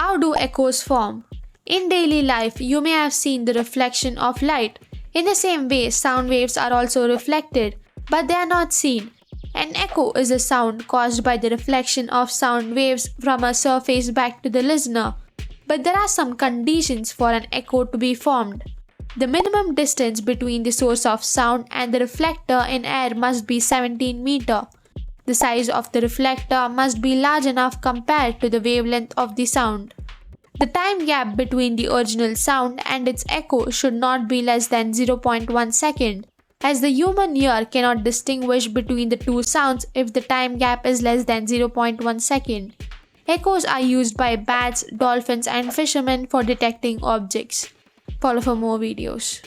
How do echoes form? In daily life, you may have seen the reflection of light. In the same way, sound waves are also reflected, but they are not seen. An echo is a sound caused by the reflection of sound waves from a surface back to the listener. But there are some conditions for an echo to be formed. The minimum distance between the source of sound and the reflector in air must be 17 meters. The size of the reflector must be large enough compared to the wavelength of the sound. The time gap between the original sound and its echo should not be less than 0.1 second, as the human ear cannot distinguish between the two sounds if the time gap is less than 0.1 second. Echoes are used by bats, dolphins, and fishermen for detecting objects. Follow for more videos.